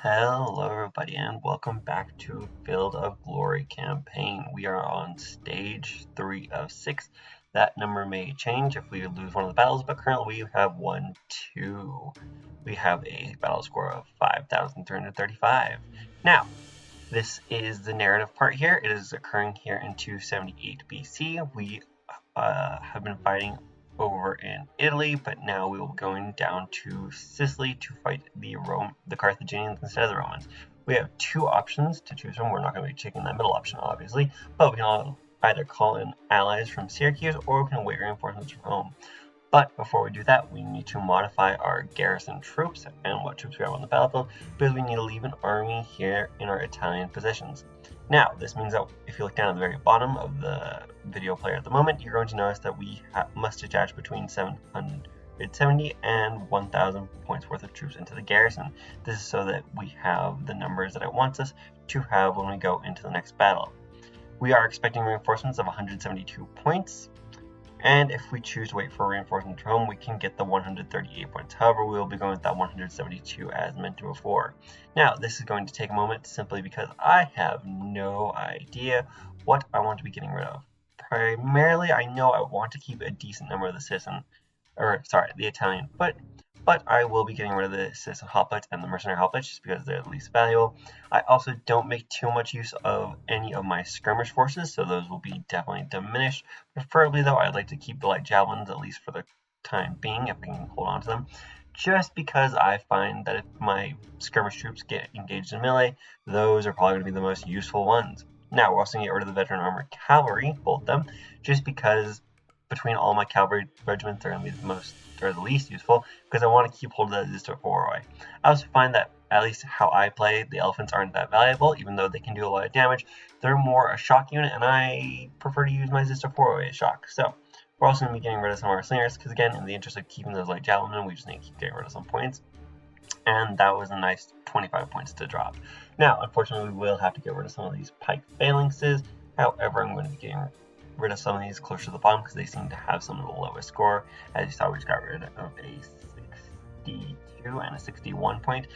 Hello everybody and welcome back to Field of Glory campaign. We are on stage 3 of 6. That number may change if we lose one of the battles, but currently we have 2. We have a battle score of 5,335. Now, this is the narrative part here. It is occurring here in 278 BC. We have been fighting over in Italy, but now we will be going down to Sicily to fight the Carthaginians instead of the Romans. We have two options to choose from. We're not going to be taking that middle option, obviously, but we can either call in allies from Syracuse or we can await reinforcements from home. But before we do that, we need to modify our garrison troops and what troops we have on the battlefield, because we need to leave an army here in our Italian positions. Now, this means that if you look down at the very bottom of the video player at the moment, you're going to notice that we must attach between 770 and 1,000 points worth of troops into the garrison. This is so that we have the numbers that it wants us to have when we go into the next battle. We are expecting reinforcements of 172 points. And if we choose to wait for reinforcements from home, we can get the 138 points. However, we will be going with that 172 as mentioned before. Now, this is going to take a moment simply because I have no idea what I want to be getting rid of. Primarily, I know I want to keep a decent number of the Italian foot, but I will be getting rid of the citizen hoplites and the mercenary hoplites just because they're the least valuable. I also don't make too much use of any of my skirmish forces, so those will be definitely diminished. Preferably, though, I'd like to keep the light javelins, at least for the time being, if I can hold on to them, just because I find that if my skirmish troops get engaged in melee, those are probably going to be the most useful ones. Now, we're also going to get rid of the veteran armored cavalry, both of them, just because between all my cavalry regiments, they're going to be the least useful, because I want to keep hold of the Zisto Foroi. I also find that, at least how I play, the elephants aren't that valuable, even though they can do a lot of damage. They're more a shock unit, and I prefer to use my Zisto Foroi as shock. So, we're also going to be getting rid of some of our slingers, because again, in the interest of keeping those light javelin, we just need to keep getting rid of some points. And that was a nice 25 points to drop. Now, unfortunately, we will have to get rid of some of these pike phalanxes. However, I'm going to be getting rid of some of these closer to the bottom because they seem to have some of the lowest score. As you saw, we just got rid of a 62 and a 61 point.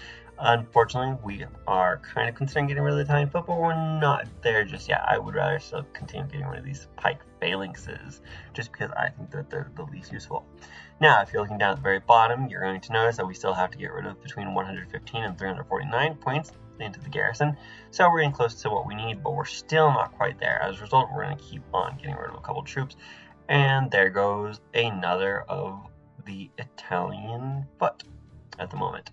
Unfortunately, we are kind of considering getting rid of the Italian foot, but we're not there just yet. I would rather still continue getting rid of these pike phalanxes just because I think that they're the least useful. Now, if you're looking down at the very bottom, you're going to notice that we still have to get rid of between 115 and 349 points into the garrison, so we're getting close to what we need, but we're still not quite there. As a result, we're going to keep on getting rid of a couple troops, and there goes another of the Italian foot at the moment.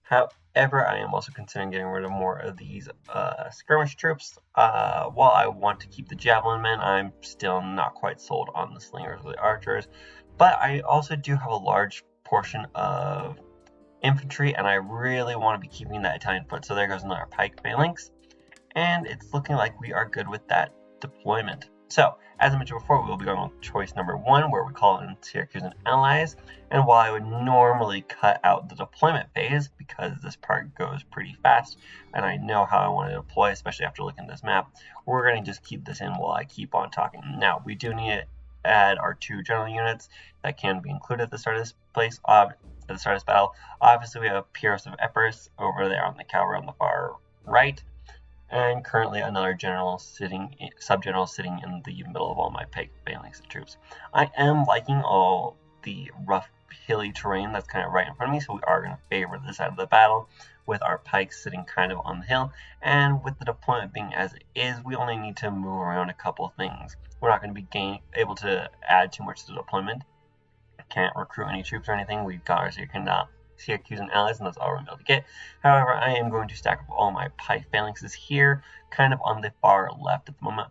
However, I am also considering getting rid of more of these skirmish troops. While I want to keep the javelin men, I'm still not quite sold on the slingers or the archers, but I also do have a large portion of infantry, and I really want to be keeping that Italian foot. So there goes another pike phalanx, and it's looking like we are good with that deployment. So, as I mentioned before, we will be going with choice number 1, where we call in Syracusan allies. And while I would normally cut out the deployment phase, because this part goes pretty fast, and I know how I want to deploy, especially after looking at this map, we're going to just keep this in while I keep on talking. Now, we do need to add our 2 general units that can be included at the start of this place. At the start of this battle, obviously we have Pyrrhus of Epirus over there on the cavalry on the far right, and currently another sub-general sitting in the middle of all my pike phalanx troops. I am liking all the rough, hilly terrain that's kind of right in front of me, so we are going to favor this side of the battle, with our pikes sitting kind of on the hill, and with the deployment being as it is, we only need to move around a couple things. We're not going to be able to add too much to the deployment. Can't recruit any troops or anything. We've got our Syracusan allies, and that's all we're going to be able to get. However, I am going to stack up all my pike phalanxes here, kind of on the far left at the moment,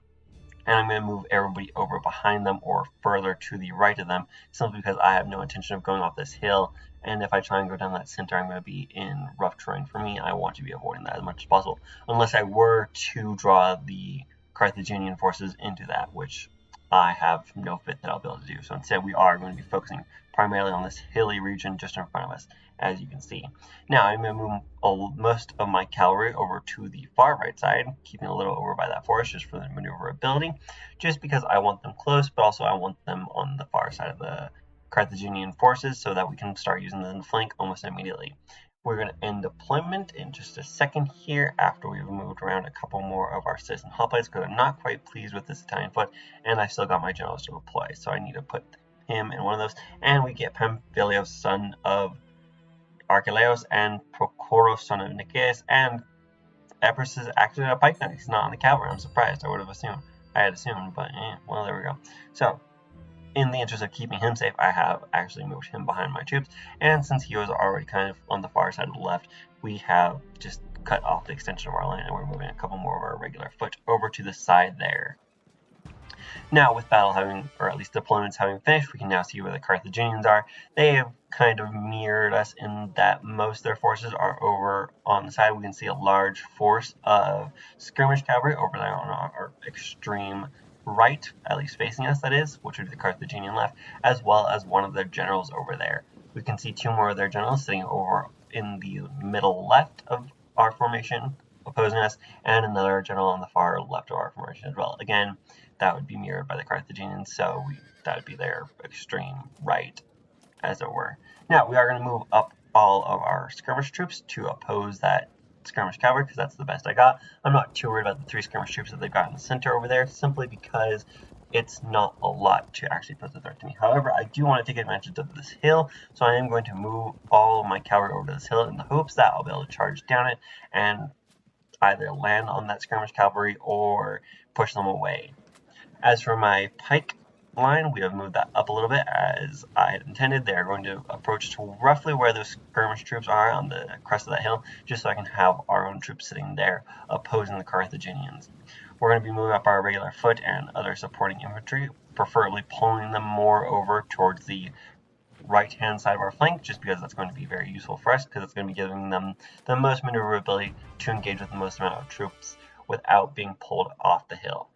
and I'm going to move everybody over behind them or further to the right of them, simply because I have no intention of going off this hill, and if I try and go down that center, I'm going to be in rough terrain for me. I want to be avoiding that as much as possible, unless I were to draw the Carthaginian forces into that, which I have no fit that I'll be able to do. So instead, we are going to be focusing primarily on this hilly region just in front of us, as you can see. Now, I'm going to move most of my cavalry over to the far right side, keeping a little over by that forest just for the maneuverability, just because I want them close, but also I want them on the far side of the Carthaginian forces so that we can start using them in the flank almost immediately. We're going to end deployment in just a second here after we've moved around a couple more of our citizen hoplites, because I'm not quite pleased with this Italian foot, and I still got my generals to deploy, so I need to put him in one of those. And we get Pamphilus, son of Archelaus, and Prochorus, son of Nicias, and Epirus is actually a pikeman. He's not on the cavalry. I'm surprised. I would have assumed. I had assumed, but well, there we go. So, in the interest of keeping him safe, I have actually moved him behind my troops, and since he was already kind of on the far side of the left, we have just cut off the extension of our line, and we're moving a couple more of our regular foot over to the side there. Now, with battle having, or at least deployments having finished, we can now see where the Carthaginians are. They have kind of mirrored us in that most of their forces are over on the side. We can see a large force of skirmish cavalry over there on our extreme right, at least facing us, that is, which would be the Carthaginian left, as well as one of their generals over there. We can see two more of their generals sitting over in the middle left of our formation, opposing us, and another general on the far left of our formation as well. Again, that would be mirrored by the Carthaginians, so that would be their extreme right, as it were. Now, we are going to move up all of our skirmish troops to oppose that skirmish cavalry, because that's the best I got. I'm not too worried about the 3 skirmish troops that they've got in the center over there, simply because it's not a lot to actually pose a threat to me. However, I do want to take advantage of this hill, so I am going to move all of my cavalry over to this hill in the hopes that I'll be able to charge down it and either land on that skirmish cavalry or push them away. As for my pike line, we have moved that up a little bit as I had intended. They are going to approach to roughly where those skirmish troops are on the crest of that hill, just so I can have our own troops sitting there opposing the Carthaginians. We're going to be moving up our regular foot and other supporting infantry, preferably pulling them more over towards the right-hand side of our flank, just because that's going to be very useful for us, because it's going to be giving them the most maneuverability to engage with the most amount of troops without being pulled off the hill.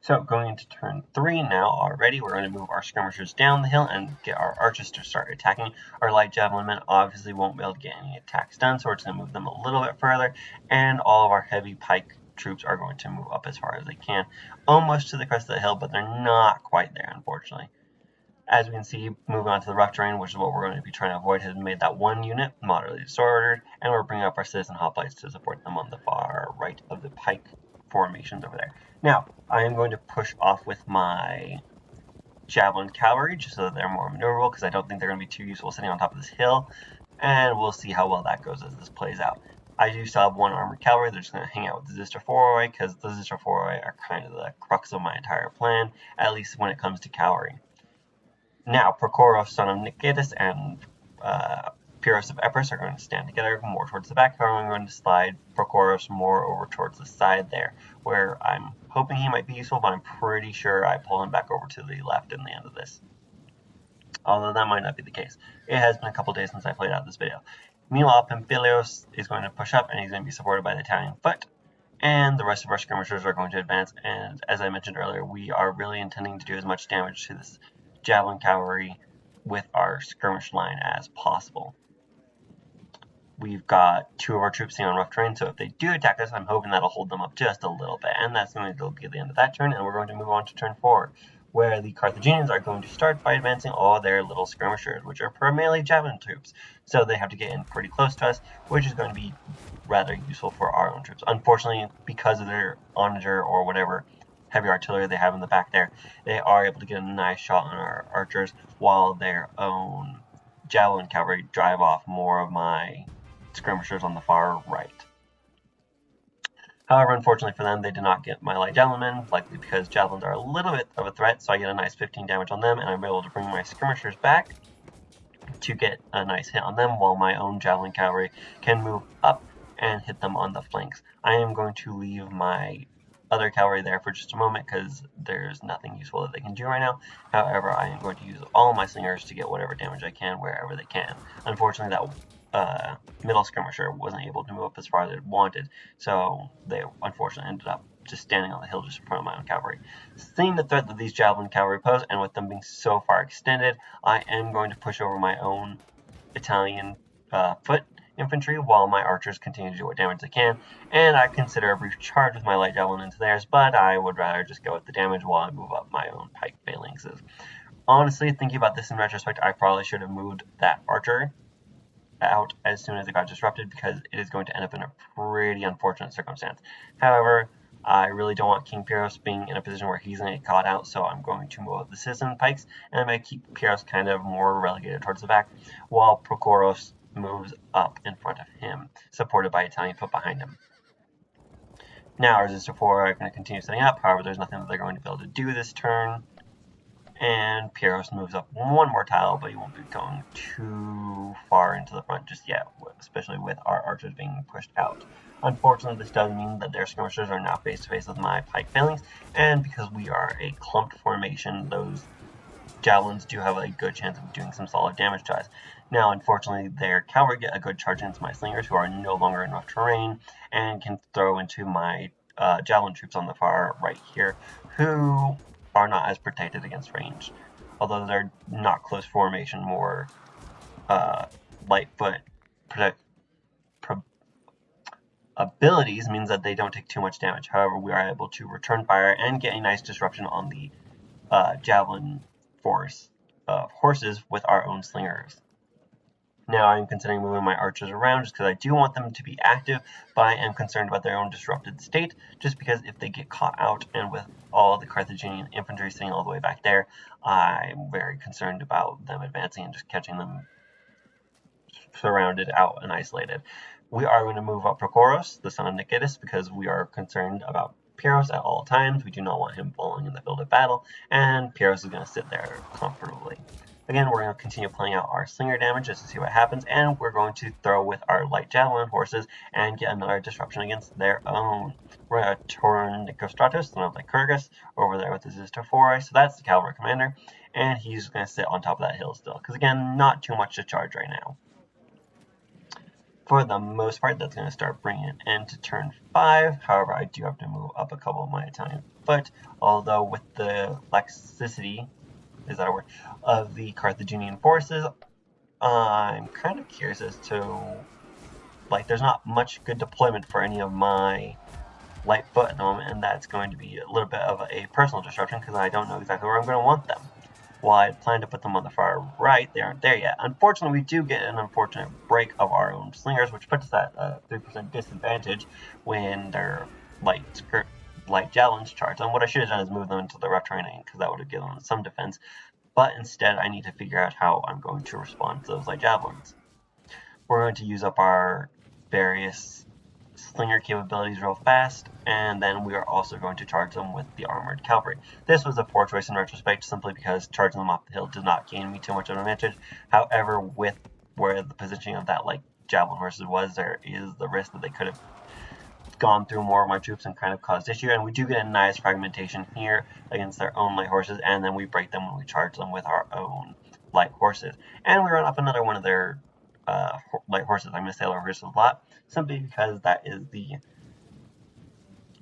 So going into turn 3 now already, we're going to move our skirmishers down the hill and get our archers to start attacking. Our light javelin men obviously won't be able to get any attacks done, so we're just going to move them a little bit further, and all of our heavy pike troops are going to move up as far as they can, almost to the crest of the hill, but they're not quite there, unfortunately. As we can see, moving on to the rough terrain, which is what we're going to be trying to avoid, has made that one unit moderately disordered, and we're bringing up our citizen hoplites to support them on the far right of the pike formations over there. Now, I am going to push off with my javelin cavalry, just so that they're more maneuverable, because I don't think they're going to be too useful sitting on top of this hill, and we'll see how well that goes as this plays out. I do still have one armored cavalry. They're just going to hang out with the Zisterphoroi, because the Zisterphoroi are kind of the crux of my entire plan, at least when it comes to cavalry. Now, Prochorus, son of Nicias, and Pyrrhus of Epirus are going to stand together more towards the back. However, I'm going to slide Prochorus more over towards the side there, where I'm hoping he might be useful, but I'm pretty sure I pull him back over to the left in the end of this. Although that might not be the case. It has been a couple days since I played out this video. Meanwhile, Pamphilus is going to push up, and he's going to be supported by the Italian foot, and the rest of our skirmishers are going to advance, and as I mentioned earlier, we are really intending to do as much damage to this javelin cavalry with our skirmish line as possible. We've got 2 of our troops sitting on rough terrain, so if they do attack us, I'm hoping that'll hold them up just a little bit, and that's going to be the end of that turn, and we're going to move on to turn 4, where the Carthaginians are going to start by advancing all their little skirmishers, which are primarily javelin troops, so they have to get in pretty close to us, which is going to be rather useful for our own troops. Unfortunately, because of their onager or whatever heavy artillery they have in the back there, they are able to get a nice shot on our archers, while their own javelin cavalry drive off more of my skirmishers on the far right. However, unfortunately for them, they did not get my light javelin men, likely because javelins are a little bit of a threat, so I get a nice 15 damage on them, and I'm able to bring my skirmishers back to get a nice hit on them, while my own javelin cavalry can move up and hit them on the flanks. I am going to leave my other cavalry there for just a moment, because there's nothing useful that they can do right now. However, I am going to use all my slingers to get whatever damage I can wherever they can. Unfortunately, that middle skirmisher wasn't able to move up as far as it wanted, so they unfortunately ended up just standing on the hill just in front of my own cavalry. Seeing the threat that these javelin cavalry pose, and with them being so far extended, I am going to push over my own Italian foot infantry while my archers continue to do what damage they can, and I consider a brief charge with my light javelin into theirs, but I would rather just go with the damage while I move up my own pike phalanxes. Honestly, thinking about this in retrospect, I probably should have moved that archer out as soon as it got disrupted because it is going to end up in a pretty unfortunate circumstance. However, I really don't want King Pyrrhus being in a position where he's going to get caught out, so I'm going to move up the citizen pikes, and I'm going to keep Pyrrhus kind of more relegated towards the back, while Prochorus moves up in front of him, supported by Italian foot behind him. Now, our Resistor 4 are going to continue setting up, however, there's nothing that they're going to be able to do this turn. And Pyrrhus moves up one more tile, but he won't be going too far into the front just yet, especially with our archers being pushed out. Unfortunately, this does mean that their skirmishers are now face-to-face with my pike failings, and because we are a clumped formation, those javelins do have a good chance of doing some solid damage to us. Now, unfortunately, their cavalry get a good charge into my slingers, who are no longer in rough terrain, and can throw into my javelin troops on the far right here, who are not as protected against range. Although they're not close formation, more light foot abilities means that they don't take too much damage. However, we are able to return fire and get a nice disruption on the javelin force of horses with our own slingers. Now I'm considering moving my archers around just because I do want them to be active, but I am concerned about their own disrupted state, just because if they get caught out and with all the Carthaginian infantry sitting all the way back there, I'm very concerned about them advancing and just catching them surrounded out and isolated. We are going to move up Prochorus, the son of Nicetus, because we are concerned about Pyrrhus at all times. We do not want him falling in the field of battle, and Pyrrhus is going to sit there comfortably. Again, we're going to continue playing out our slinger damage just to see what happens, and we're going to throw with our light javelin horses and get another disruption against their own. We're going to turn Nicostratus, son of Lycurgus, over there with his Resistor 4, so that's the cavalry commander, and he's going to sit on top of that hill still, because again, not too much to charge right now. For the most part, that's going to start bringing an end to turn 5. However, I do have to move up a couple of my Italian foot, although with the laxity, is that a word, of the Carthaginian forces, I'm kind of curious as to, like, there's not much good deployment for any of my light foot at the moment, and that's going to be a little bit of a personal disruption because I don't know exactly where I'm going to want them. While I plan to put them on the far right, they aren't there yet. Unfortunately, we do get an unfortunate break of our own slingers, which puts us at a 3% disadvantage when their light javelins charge. And what I should have done is move them into the rough terrain, because that would have given them some defense. But instead, I need to figure out how I'm going to respond to those light javelins. We're going to use up our various slinger capabilities real fast, and then we are also going to charge them with the armored cavalry. This was a poor choice in retrospect, simply because charging them off the hill did not gain me too much of an advantage. However, with where the positioning of that light javelin horses was, there is the risk that they could have gone through more of my troops and kind of caused issue, and we do get a nice fragmentation here against their own light horses, and then we break them when we charge them with our own light horses. And we run up another one of their light horses. I'm going to say light horses a lot, simply because that is the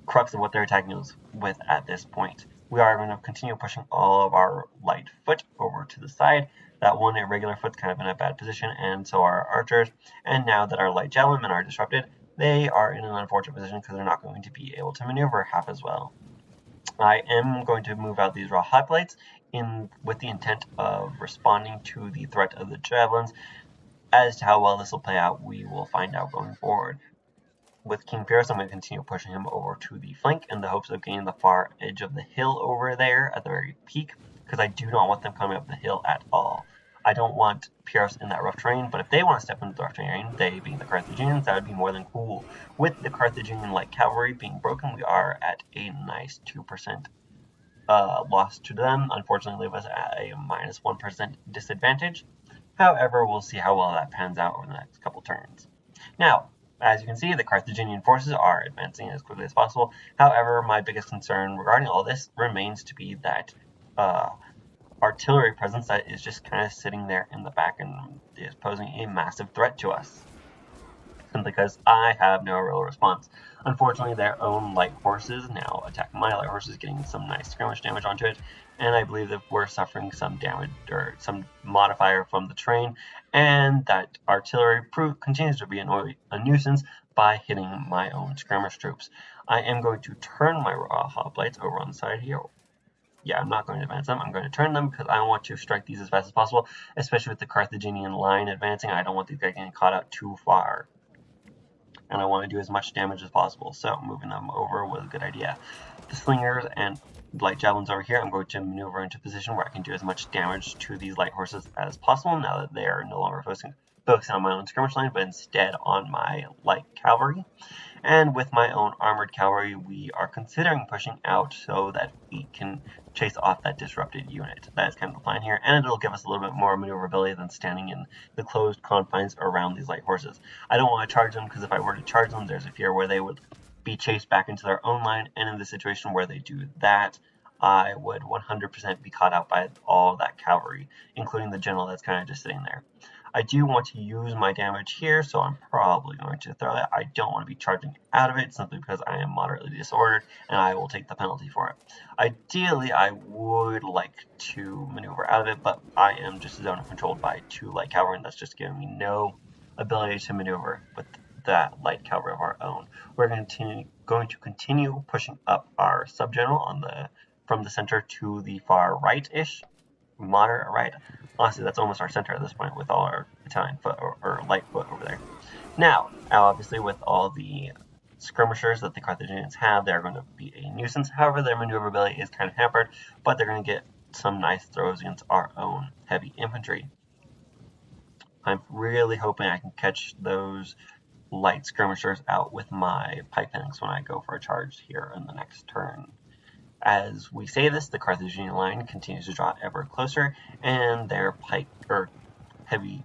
crux of what they're attacking us with at this point. We are going to continue pushing all of our light foot over to the side. That one irregular foot's kind of in a bad position, and so are our archers. And now that our light javelinmen are disrupted, they are in an unfortunate position because they're not going to be able to maneuver half as well. I am going to move out these raw hoplites with the intent of responding to the threat of the javelins. As to how well this will play out, we will find out going forward. With King Pyrrhus, I'm going to continue pushing him over to the flank in the hopes of gaining the far edge of the hill over there at the very peak, because I do not want them coming up the hill at all. I don't want Pyrrhus in that rough terrain, but if they want to step into the rough terrain, they being the Carthaginians, that would be more than cool. With the Carthaginian light cavalry being broken, we are at a nice 2% loss to them. Unfortunately, leave us at a minus 1% disadvantage. However, we'll see how well that pans out over the next couple turns. Now, as you can see, the Carthaginian forces are advancing as quickly as possible. However, my biggest concern regarding all this remains to be that artillery presence that is just kind of sitting there in the back and is posing a massive threat to us, simply because I have no real response. Unfortunately, their own light horses now attack my light horses, getting some nice skirmish damage onto it, and I believe that we're suffering some damage or some modifier from the terrain, and that artillery continues to be a nuisance by hitting my own skirmish troops. I am going to turn my raw hoplites over on the side here, yeah, I'm not going to advance them. I'm going to turn them because I want to strike these as fast as possible, especially with the Carthaginian line advancing. I don't want these guys getting caught out too far, and I want to do as much damage as possible, so moving them over was a good idea. The slingers and light javelins over here, I'm going to maneuver into a position where I can do as much damage to these light horses as possible now that they are no longer focusing on my own skirmish line, but instead on my light cavalry. And with my own armored cavalry, we are considering pushing out so that we can chase off that disrupted unit. That is kind of the plan here, and it'll give us a little bit more maneuverability than standing in the closed confines around these light horses. I don't want to charge them, because if I were to charge them, there's a fear where they would be chased back into their own line, and in the situation where they do that, I would 100% be caught out by all that cavalry, including the general that's kind of just sitting there. I do want to use my damage here, so I'm probably going to throw that. I don't want to be charging out of it, simply because I am moderately disordered, and I will take the penalty for it. Ideally, I would like to maneuver out of it, but I am just zone controlled by 2 light cavalry, and that's just giving me no ability to maneuver with that light cavalry of our own. We're going to continue pushing up our subgeneral from the center to the far right-ish, moderate right. Honestly, that's almost our center at this point with all our Italian foot or light foot over there. Now, obviously, with all the skirmishers that the Carthaginians have, they're going to be a nuisance. However, their maneuverability is kind of hampered, but they're going to get some nice throws against our own heavy infantry. I'm really hoping I can catch those light skirmishers out with my pike phalanx when I go for a charge here in the next turn. As we say this, the Carthaginian line continues to draw ever closer, and their pike, or heavy,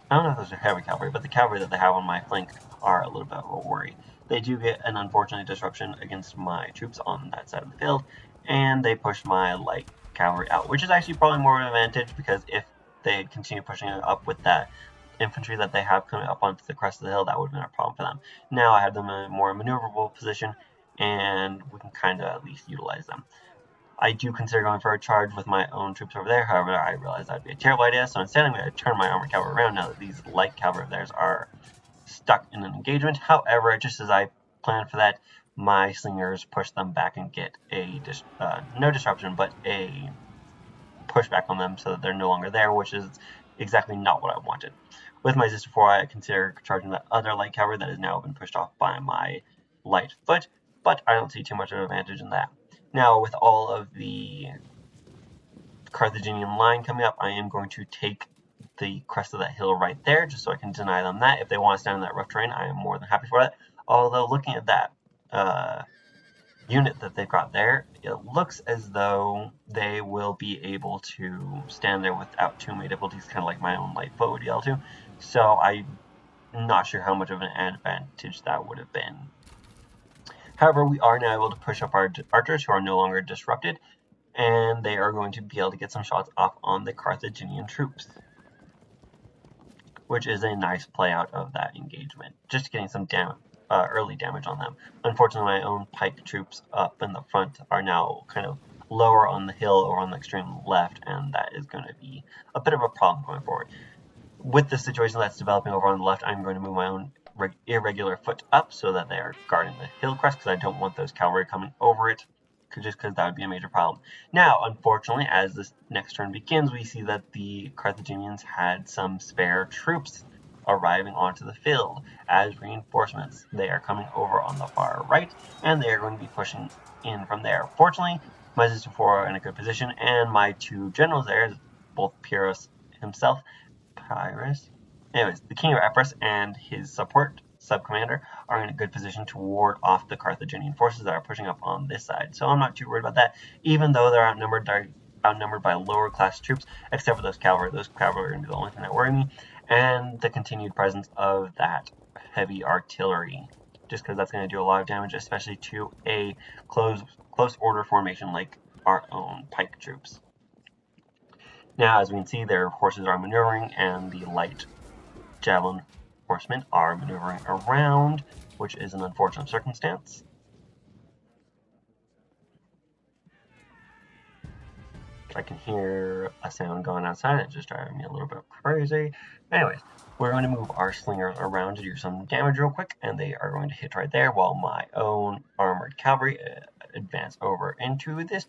I don't know if those are heavy cavalry, but the cavalry that they have on my flank are a little bit of a worry. They do get an unfortunate disruption against my troops on that side of the field, and they push my light cavalry out, which is actually probably more of an advantage, because if they continue pushing it up with that infantry that they have coming up onto the crest of the hill, that would have been a problem for them. Now I have them in a more maneuverable position, and we can kind of at least utilize them. I do consider going for a charge with my own troops over there, however, I realize that'd be a terrible idea, so instead I'm going to turn my armored cavalry around now that these light cavalry of theirs are stuck in an engagement. However, just as I planned for that, my slingers push them back and get a, no disruption, but a pushback on them so that they're no longer there, which is exactly not what I wanted. With my Sister 4, I consider charging that other light cavalry that has now been pushed off by my light foot, but I don't see too much of an advantage in that. Now, with all of the Carthaginian line coming up, I am going to take the crest of that hill right there, just so I can deny them that. If they want to stand in that rough terrain, I am more than happy for that. Although, looking at that unit that they've got there, it looks as though they will be able to stand there without too many difficulties, kind of like my own light foot would be able to. So I'm not sure how much of an advantage that would have been. However, we are now able to push up our archers, who are no longer disrupted, and they are going to be able to get some shots off on the Carthaginian troops, which is a nice play out of that engagement, just getting some early damage on them. Unfortunately, my own pike troops up in the front are now kind of lower on the hill or on the extreme left, and that is going to be a bit of a problem going forward. With the situation that's developing over on the left, I'm going to move my own irregular foot up so that they are guarding the hill crest, because I don't want those cavalry coming over it, just because that would be a major problem. Now, unfortunately, as this next turn begins, we see that the Carthaginians had some spare troops arriving onto the field as reinforcements. They are coming over on the far right, and they are going to be pushing in from there. Fortunately, my Sister 4 are in a good position, and my 2 generals there, both Pyrrhus himself, the King of Epirus and his support sub-commander are in a good position to ward off the Carthaginian forces that are pushing up on this side. So I'm not too worried about that, even though they're outnumbered by lower class troops, except for those cavalry. Those cavalry are going to be the only thing that worry me, and the continued presence of that heavy artillery, just because that's going to do a lot of damage, especially to a close order formation like our own pike troops. Now, as we can see, their horses are maneuvering, and the light javelin horsemen are maneuvering around, which is an unfortunate circumstance. I can hear a sound going outside. It's just driving me a little bit crazy. Anyways, we're going to move our slingers around to do some damage real quick, and they are going to hit right there while my own armored cavalry advance over into this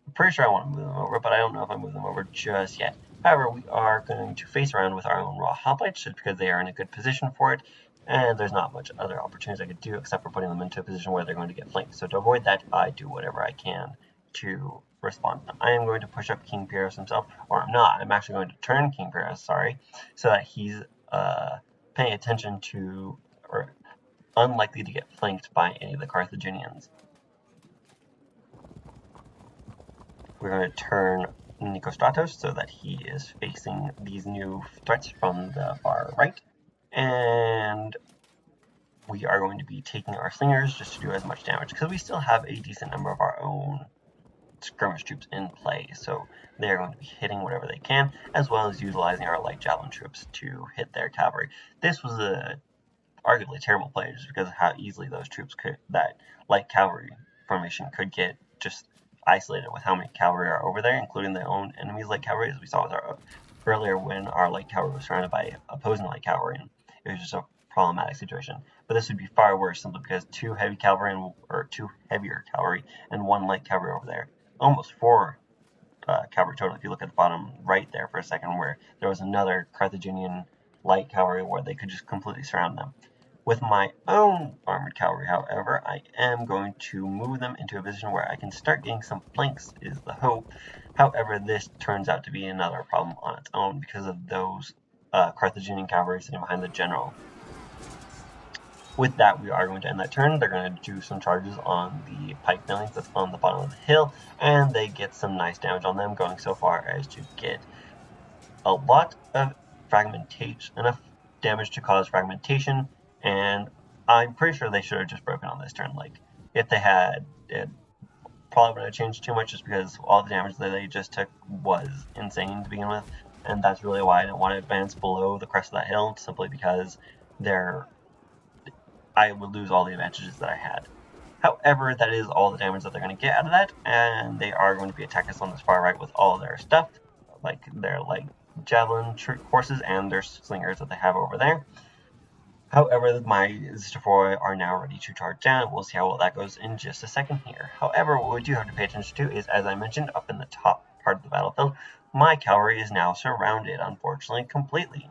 I'm pretty sure I want to move them over, but I don't know if I move them over just yet. However, we are going to face around with our own raw hoplites just because they are in a good position for it, and there's not much other opportunities I could do except for putting them into a position where they're going to get flanked. So to avoid that, I do whatever I can to respond. I am going to push up King Pyrrhus himself, or I'm not. I'm actually going to turn King Pyrrhus, sorry, so that he's paying attention to, or unlikely to get flanked by any of the Carthaginians. We're going to turn Nicostratos so that he is facing these new threats from the far right. And we are going to be taking our slingers just to do as much damage, because we still have a decent number of our own skirmish troops in play, so they are going to be hitting whatever they can, as well as utilizing our light javelin troops to hit their cavalry. This was a arguably terrible play just because of how easily those troops could, that light cavalry formation could get just isolated with how many cavalry are over there, including their own enemies' light cavalry, as we saw with our earlier when our light cavalry was surrounded by opposing light cavalry, and it was just a problematic situation. But this would be far worse simply because two heavier cavalry and one light cavalry over there, almost four cavalry total. If you look at the bottom right there for a second, where there was another Carthaginian light cavalry where they could just completely surround them. With my own armored cavalry, however, I am going to move them into a position where I can start getting some flanks, is the hope. However, this turns out to be another problem on its own because of those Carthaginian cavalry sitting behind the general. With that, we are going to end that turn. They're going to do some charges on the pike phalanx that's on the bottom of the hill, and they get some nice damage on them, going so far as to get a lot of fragmentation, enough damage to cause fragmentation, and I'm pretty sure they should have just broken on this turn. Like, if they had, it probably wouldn't have changed too much just because all the damage that they just took was insane to begin with, and that's really why I didn't want to advance below the crest of that hill, simply because I would lose all the advantages that I had. However, that is all the damage that they're going to get out of that, and they are going to be attacking us on this far right with all their stuff, like their javelin horses and their slingers that they have over there. However, my Zistafroi are now ready to charge down. We'll see how well that goes in just a second here. However, what we do have to pay attention to is, as I mentioned, up in the top part of the battlefield, my cavalry is now surrounded, unfortunately, completely.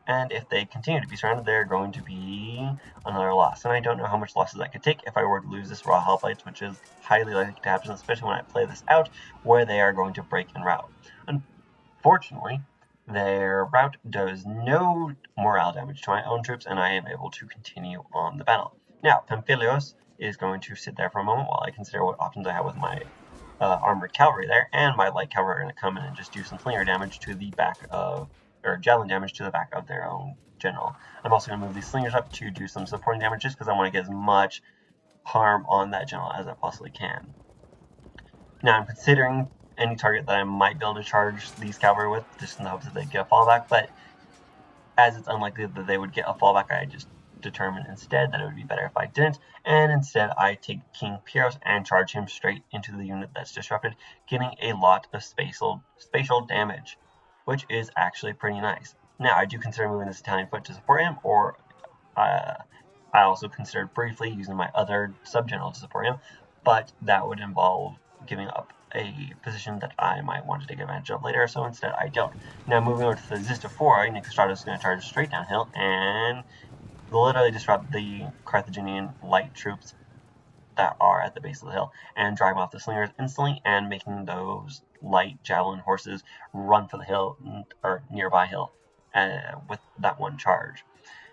And if they continue to be surrounded, they're going to be another loss. And I don't know how much losses I could take if I were to lose this raw hoplites, which is highly likely to happen, especially when I play this out, where they are going to break and rout. Unfortunately, their rout does no morale damage to my own troops, and I am able to continue on the battle. Now, Pamphilios is going to sit there for a moment while I consider what options I have with my armored cavalry there, and my light cavalry are going to come in and just do some slinger damage to the back of, or javelin damage to the back of their own general. I'm also going to move these slingers up to do some supporting damage just because I want to get as much harm on that general as I possibly can. Now, I'm considering any target that I might be able to charge these cavalry with, just in the hopes that they get a fallback, but as it's unlikely that they would get a fallback, I just determined instead that it would be better if I didn't, and instead I take King Pyrrhus and charge him straight into the unit that's disrupted, getting a lot of spatial damage, which is actually pretty nice. Now, I do consider moving this Italian foot to support him, or I also considered briefly using my other sub-general to support him, but that would involve giving up a position that I might want to take advantage of later, so instead I don't. Now, moving over to the Zistafroi, Nicostratos is going to charge straight downhill and literally disrupt the Carthaginian light troops that are at the base of the hill and drive off the slingers instantly, and making those light javelin horses run for the hill, or nearby hill, with that one charge.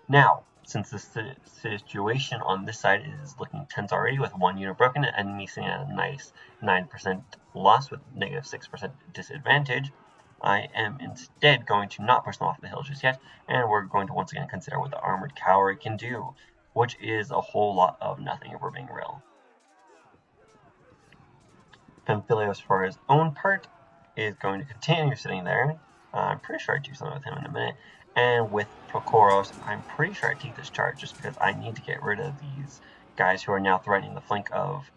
Now, since the situation on this side is looking tense already with one unit broken and me seeing a nice 9% loss with negative 6% disadvantage, I am instead going to not push them off the hill just yet, and we're going to once again consider what the armored cavalry can do, which is a whole lot of nothing if we're being real. Pamphilios, for his own part, is going to continue sitting there. I'm pretty sure I do something with him in a minute. And with Prochoros, I'm pretty sure I take this charge just because I need to get rid of these guys who are now threatening the flank of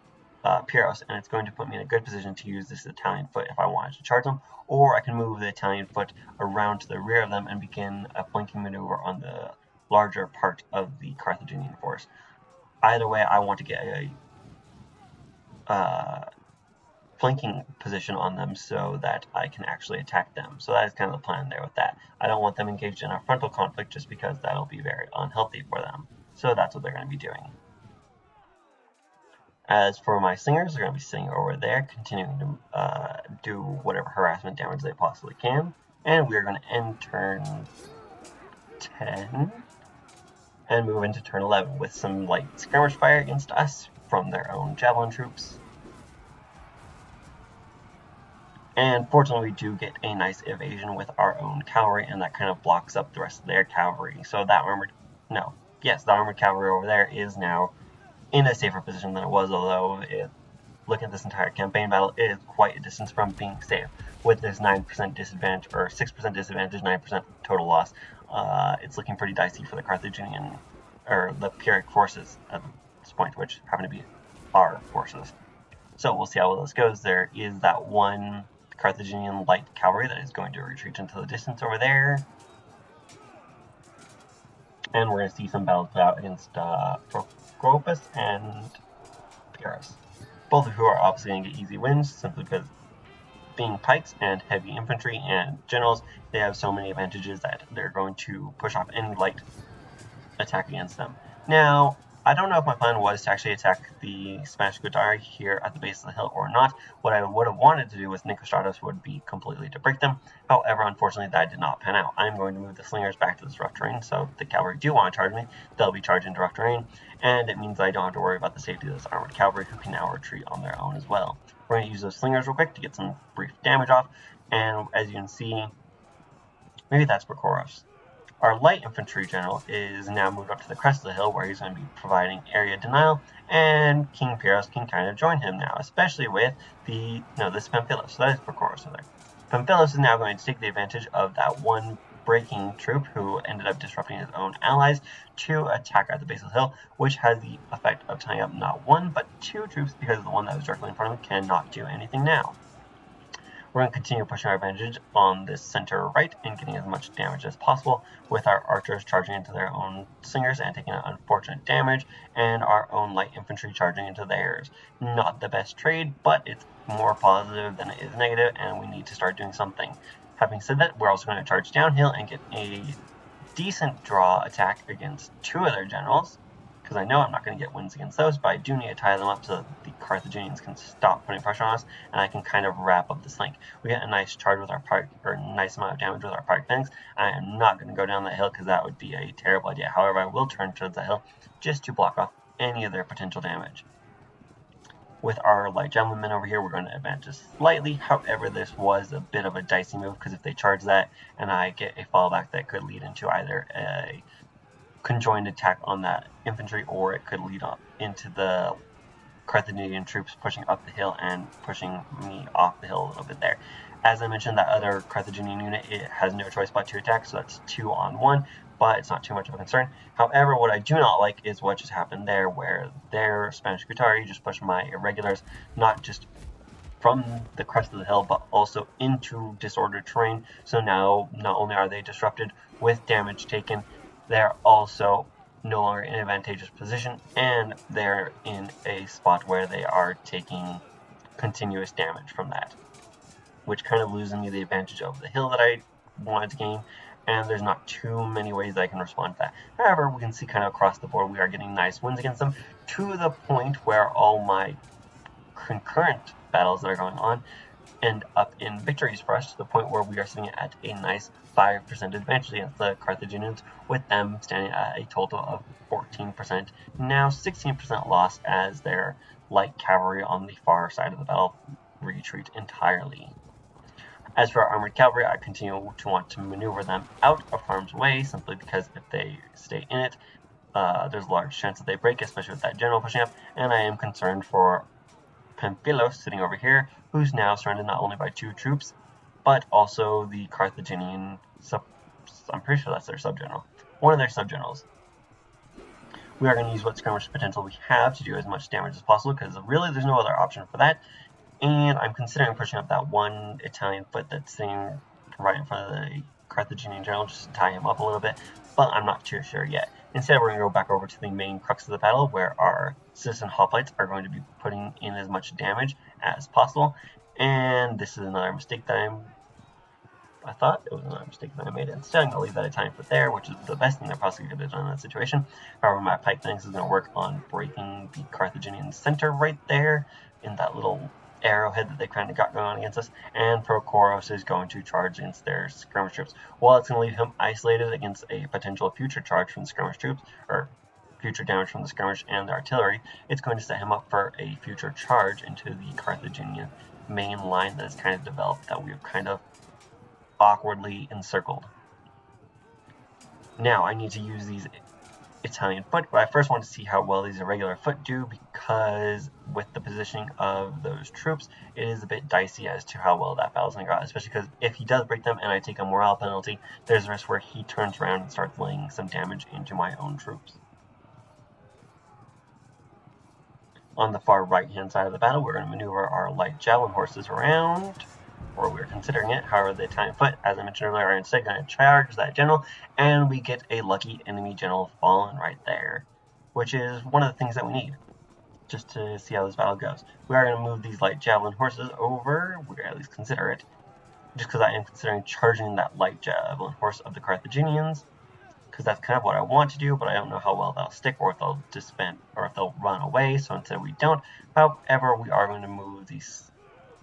Pyrrhus, and it's going to put me in a good position to use this Italian foot if I wanted to charge them, or I can move the Italian foot around to the rear of them and begin a flanking maneuver on the larger part of the Carthaginian force. Either way, I want to get a flanking position on them so that I can actually attack them. So that is kind of the plan there with that. I don't want them engaged in a frontal conflict just because that'll be very unhealthy for them. So that's what they're going to be doing. As for my slingers, they're going to be sitting over there, continuing to do whatever harassment damage they possibly can. And we are going to end turn 10 and move into turn 11 with some light skirmish fire against us from their own javelin troops. And fortunately, we do get a nice evasion with our own cavalry, and that kind of blocks up the rest of their cavalry. So that the armored cavalry over there is now in a safer position than it was, although looking at this entire campaign battle, it is quite a distance from being safe. With this 9% disadvantage, or 6% disadvantage, 9% total loss, it's looking pretty dicey for the Carthaginian, or the Pyrrhic forces at this point, which happen to be our forces. So we'll see how well this goes. There is that one Carthaginian light cavalry that is going to retreat into the distance over there. And we're going to see some battles play out against Procopus and Pyrrhus, both of who are obviously going to get easy wins simply because being pikes and heavy infantry and generals, they have so many advantages that they're going to push off any light attack against them. Now, I don't know if my plan was to actually attack the Spanish Scutari here at the base of the hill or not. What I would have wanted to do with Nicostratus would be completely to break them. However, unfortunately, that did not pan out. I'm going to move the slingers back to this rough terrain, so if the cavalry do want to charge me, they'll be charged into rough terrain, and it means I don't have to worry about the safety of this armored cavalry, who can now retreat on their own as well. We're going to use those slingers real quick to get some brief damage off, and as you can see, maybe that's Pyrrhus. Our light infantry general is now moved up to the crest of the hill where he's going to be providing area denial, and King Pyrrhus can kind of join him now, especially with this Pamphilus. So that is Pyrrhus over there. Pamphilus is now going to take the advantage of that one breaking troop who ended up disrupting his own allies to attack at the base of the hill, which has the effect of tying up not one but two troops because the one that was directly in front of him cannot do anything now. We're going to continue pushing our advantage on this center right and getting as much damage as possible with our archers charging into their own slingers and taking unfortunate damage, and our own light infantry charging into theirs. Not the best trade, but it's more positive than it is negative, and we need to start doing something. Having said that, we're also going to charge downhill and get a decent draw attack against two of their generals, because I know I'm not going to get wins against those, but I do need to tie them up so that the Carthaginians can stop putting pressure on us, and I can kind of wrap up this flank. We get a nice charge with our pike, or a nice amount of damage with our pike flanks. I am not going to go down that hill because that would be a terrible idea. However, I will turn towards the hill just to block off any of their potential damage. With our light javelin men over here, we're going to advance just slightly. However, this was a bit of a dicey move because if they charge that and I get a fallback, that could lead into either a conjoined attack on that infantry, or it could lead up into the Carthaginian troops pushing up the hill and pushing me off the hill a little bit there. As I mentioned, that other Carthaginian unit, it has no choice but to attack, so that's 2 on 1, but it's not too much of a concern. However, what I do not like is what just happened there, where their Spanish Scutari just pushed my irregulars, not just from the crest of the hill, but also into disordered terrain. So now, not only are they disrupted with damage taken, they're also no longer in an advantageous position, and they're in a spot where they are taking continuous damage from that, which kind of loses me the advantage of the hill that I wanted to gain, and there's not too many ways I can respond to that. However, we can see kind of across the board we are getting nice wins against them, to the point where all my concurrent battles that are going on end up in victories for us, to the point where we are sitting at a nice 5% advantage against the Carthaginians, with them standing at a total of 14%, now 16% loss as their light cavalry on the far side of the battle retreat entirely. As for our armored cavalry, I continue to want to maneuver them out of harm's way, simply because if they stay in it, there's a large chance that they break, especially with that general pushing up, and I am concerned for Pamphilus sitting over here, who's now surrounded not only by 2 troops, but also the Carthaginian I'm pretty sure that's their subgeneral. One of their subgenerals. We are going to use what skirmish potential we have to do as much damage as possible, because really there's no other option for that. And I'm considering pushing up that one Italian foot that's sitting right in front of the Carthaginian general, just to tie him up a little bit, but I'm not too sure yet. Instead, we're going to go back over to the main crux of the battle, where our citizen hoplites are going to be putting in as much damage as possible. And this is another mistake that I thought it was another mistake that I made. Instead, I'm going to leave that Italian foot there, which is the best thing I possibly could have done in that situation. However, my pike phalanx is going to work on breaking the Carthaginian center right there in that little arrowhead that they kind of got going on against us, and Prochorus is going to charge against their skirmish troops. While it's going to leave him isolated against a potential future charge from the skirmish troops, or future damage from the skirmish and the artillery, it's going to set him up for a future charge into the Carthaginian main line that has kind of developed, that we've kind of awkwardly encircled. Now I need to use these Italian foot, but I first want to see how well these irregular foot do, because with the positioning of those troops, it is a bit dicey as to how well that battle's going to go, especially because if he does break them and I take a morale penalty, there's a risk where he turns around and starts laying some damage into my own troops. On the far right-hand side of the battle, we're going to maneuver our light javelin horses around, or we're considering it. However, the Italian foot, as I mentioned earlier, are instead going to charge that general, and we get a lucky enemy general fallen right there, which is one of the things that we need, just to see how this battle goes. We are going to move these light javelin horses over, we're going to at least consider it, just because I am considering charging that light javelin horse of the Carthaginians, because that's kind of what I want to do, but I don't know how well they'll stick, or if they'll disband, or if they'll run away, so instead we don't. However, we are going to move these,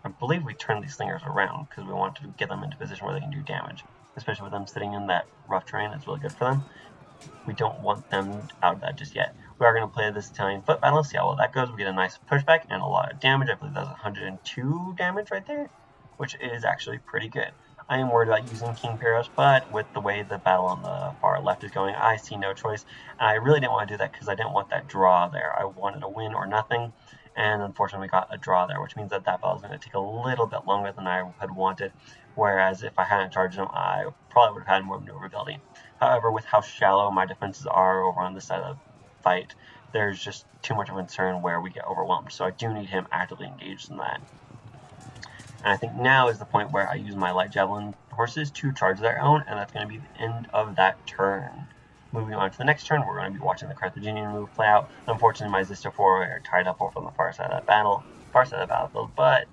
I believe we turn these slingers around, because we want to get them into a position where they can do damage, especially with them sitting in that rough terrain. It's really good for them. We don't want them out of that just yet. We are going to play this Italian foot battle, see how well that goes. We get a nice pushback and a lot of damage. I believe that's 102 damage right there, which is actually pretty good. I am worried about using King Pyrrhus, but with the way the battle on the far left is going, I see no choice. And I really didn't want to do that because I didn't want that draw there. I wanted a win or nothing, and unfortunately we got a draw there, which means that battle is going to take a little bit longer than I had wanted, whereas if I hadn't charged him, I probably would have had more maneuverability. However, with how shallow my defenses are over on this side of the fight, there's just too much of a concern where we get overwhelmed, so I do need him actively engaged in that. And I think now is the point where I use my light javelin horses to charge their own, and that's going to be the end of that turn. Moving on to the next turn, we're going to be watching the Carthaginian move play out. Unfortunately, my Zisto 4 are tied up over on the far side of the battlefield, but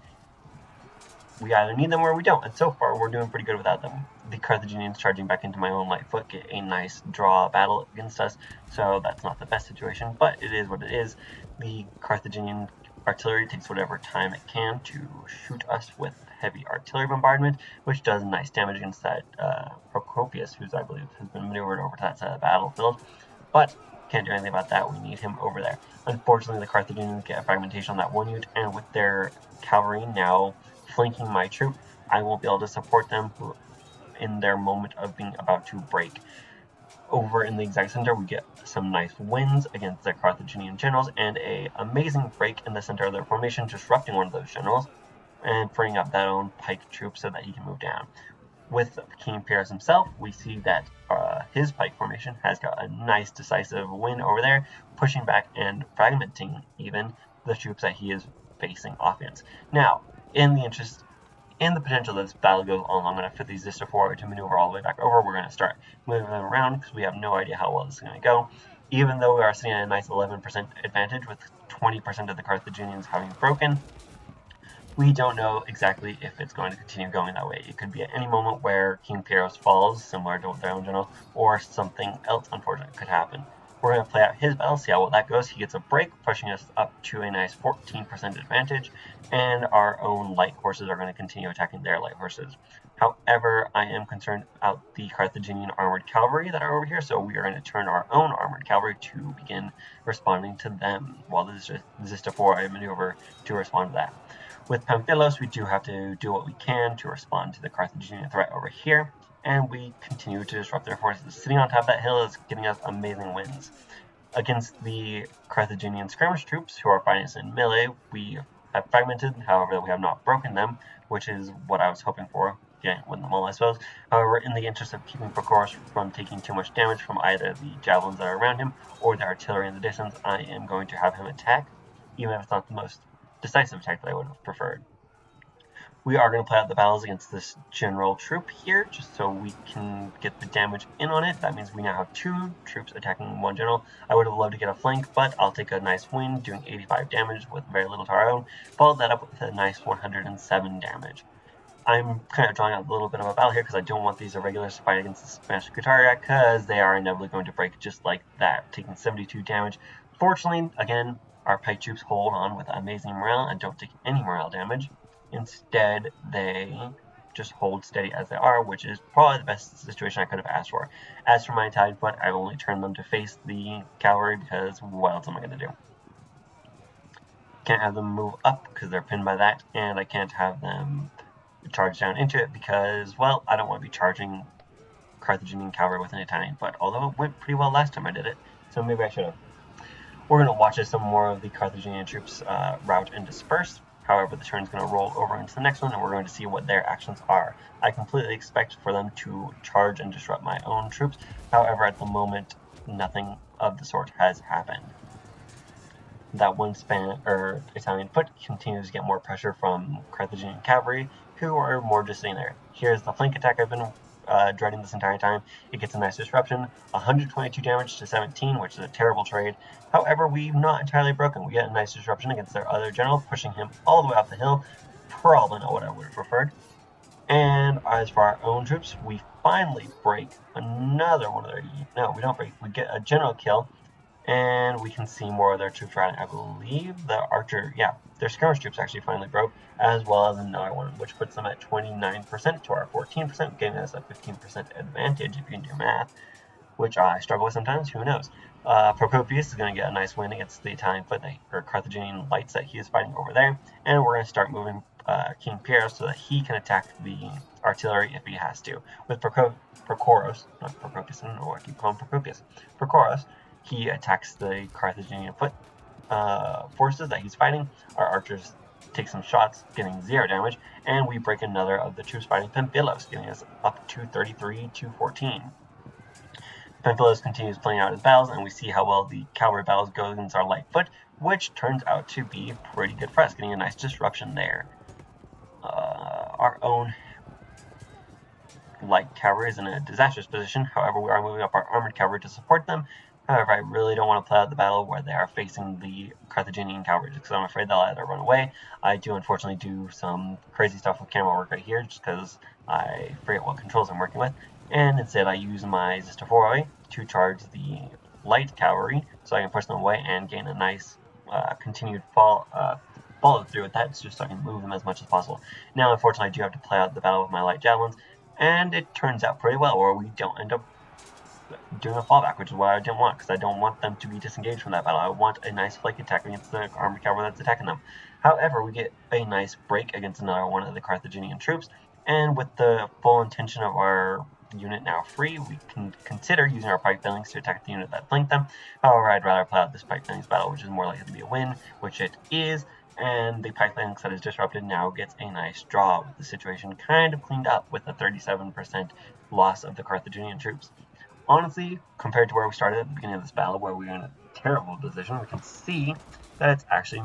we either need them or we don't, and so far we're doing pretty good without them. The Carthaginians charging back into my own light foot get a nice draw battle against us, so that's not the best situation, but it is what it is. The Carthaginian artillery takes whatever time it can to shoot us with heavy artillery bombardment, which does nice damage against that Prochorus, who's, I believe, has been maneuvered over to that side of the battlefield, but can't do anything about that. We need him over there. Unfortunately, the Carthaginians get a fragmentation on that one unit, and with their cavalry now flanking my troop, I won't be able to support them in their moment of being about to break. Over in the exact center, we get some nice wins against the Carthaginian generals, and an amazing break in the center of their formation, disrupting one of those generals, and freeing up that own pike troop so that he can move down. With King Pyrrhus himself, we see that his pike formation has got a nice decisive win over there, pushing back and fragmenting even the troops that he is facing offense. Now, in the potential that this battle goes on long enough for these Zisto 4 to maneuver all the way back over, we're going to start moving them around because we have no idea how well this is going to go. Even though we are sitting at a nice 11% advantage with 20% of the Carthaginians having broken, we don't know exactly if it's going to continue going that way. It could be at any moment where King Pyrrhus falls, similar to their own general, or something else unfortunate could happen. We're going to play out his battle, see how well that goes. He gets a break, pushing us up to a nice 14% advantage, and our own light horses are going to continue attacking their light horses. However, I am concerned about the Carthaginian armored cavalry that are over here, so we are going to turn our own armored cavalry to begin responding to them, while the Zisto 4 maneuver to respond to that. With Pamphilus, we do have to do what we can to respond to the Carthaginian threat over here, and we continue to disrupt their forces. Sitting on top of that hill is giving us amazing wins. Against the Carthaginian skirmish troops, who are fighting us in melee, we have fragmented, however we have not broken them, which is what I was hoping for. Yeah, win them all, I suppose. However, in the interest of keeping Prochorus from taking too much damage from either the javelins that are around him or the artillery in the distance, I am going to have him attack, even if it's not the most decisive attack that I would have preferred. We are going to play out the battles against this general troop here, just so we can get the damage in on it. That means we now have 2 troops attacking 1 general. I would have loved to get a flank, but I'll take a nice win, doing 85 damage with very little to our own. Followed that up with a nice 107 damage. I'm kind of drawing out a little bit of a battle here because I don't want these irregulars to fight against the Spanish Carthaginian because they are inevitably going to break just like that, taking 72 damage. Fortunately, again, our pike troops hold on with amazing morale and don't take any morale damage. Instead, they just hold steady as they are, which is probably the best situation I could have asked for. As for my Italian foot, I only turned them to face the cavalry because what else am I going to do? Can't have them move up because they're pinned by that, and I can't have them charge down into it because, well, I don't want to be charging Carthaginian cavalry with an Italian foot, although it went pretty well last time I did it, so maybe I should have. We're going to watch as some more of the Carthaginian troops rout and disperse. However, the turn is going to roll over into the next one, and we're going to see what their actions are. I completely expect for them to charge and disrupt my own troops. However, at the moment, nothing of the sort has happened. That one Italian foot continues to get more pressure from Carthaginian cavalry, who are more just sitting there. Here's the flank attack I've been dreading this entire time. It gets a nice disruption, 122 damage to 17, which is a terrible trade. However, we've not entirely broken. We get a nice disruption against their other general, pushing him all the way up the hill. Probably not what I would have preferred. And as for our own troops, we finally break another one of their... No, we don't break. We get a general kill, and we can see more of their troops riding. I believe the archer... Yeah, their skirmish troops actually finally broke, as well as another one, which puts them at 29% to our 14%, giving us a 15% advantage if you can do math, which I struggle with sometimes, who knows. Procopius is going to get a nice win against the Italian foot, or Carthaginian lights that he is fighting over there, and we're going to start moving King Pyrrhus so that he can attack the artillery if he has to. With Procopius, not Procopius, I don't know why I keep calling Procopius. Procopius, he attacks the Carthaginian foot forces that he's fighting. Our archers take some shots, getting 0 damage, and we break another of the troops fighting Pamphilus, getting us up to 33 to 14. Pamphilus continues playing out his battles, and we see how well the cavalry battles go against our light foot, which turns out to be pretty good for us, getting a nice disruption there. Our own light cavalry is in a disastrous position. However, we are moving up our armored cavalry to support them. However, I really don't want to play out the battle where they are facing the Carthaginian cavalry, because I'm afraid they'll either run away. I do unfortunately do some crazy stuff with camera work right here, just because I forget what controls I'm working with. And instead I use my Zistafori to charge the light cavalry, so I can push them away and gain a nice continued follow through with that, just so I can move them as much as possible. Now, unfortunately, I do have to play out the battle with my light javelins, and it turns out pretty well, or we don't end up doing a fallback, which is what I didn't want, because I don't want them to be disengaged from that battle. I want a nice flank attack against the armored cavalry that's attacking them. However, we get a nice break against another one of the Carthaginian troops, and with the full intention of our unit now free, we can consider using our pike phalanx to attack the unit that flanked them. However, I'd rather play out this pike phalanx battle, which is more likely to be a win, which it is, and the pike phalanx that is disrupted now gets a nice draw, with the situation kind of cleaned up with a 37% loss of the Carthaginian troops. Honestly, compared to where we started at the beginning of this battle, where we were in a terrible position, we can see that it's actually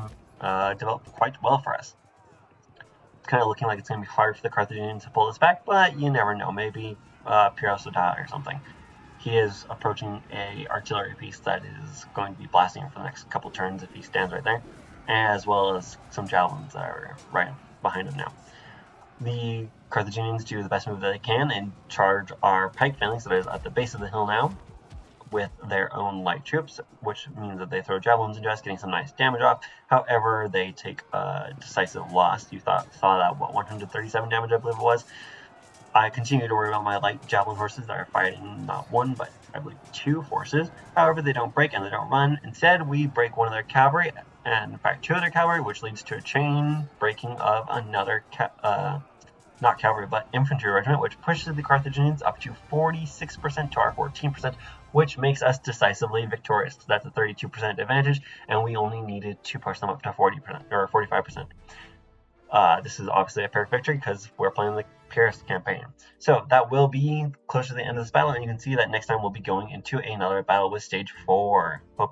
developed quite well for us. It's kind of looking like it's going to be hard for the Carthaginians to pull this back, but you never know. Maybe Pyrrhus will die or something. He is approaching a artillery piece that is going to be blasting him for the next couple turns if he stands right there, as well as some javelins that are right behind him now. The Carthaginians do the best move that they can and charge our pike phalanx that is at the base of the hill now with their own light troops, which means that they throw javelins into us, getting some nice damage off. However, they take a decisive loss. You saw that, 137 damage I believe it was. I continue to worry about my light javelin horses that are fighting not one, but I believe 2 forces. However, they don't break and they don't run. Instead, we break one of their cavalry, and in fact 2 of their cavalry, which leads to a chain breaking of another not cavalry, but infantry regiment, which pushes the Carthaginians up to 46% to our 14%, which makes us decisively victorious. So that's a 32% advantage, and we only needed to push them up to 40% or 45%. This is obviously a fair victory because we're playing the Pyrrhus campaign. So that will be close to the end of this battle, and you can see that next time we'll be going into another battle with stage 4. Hope you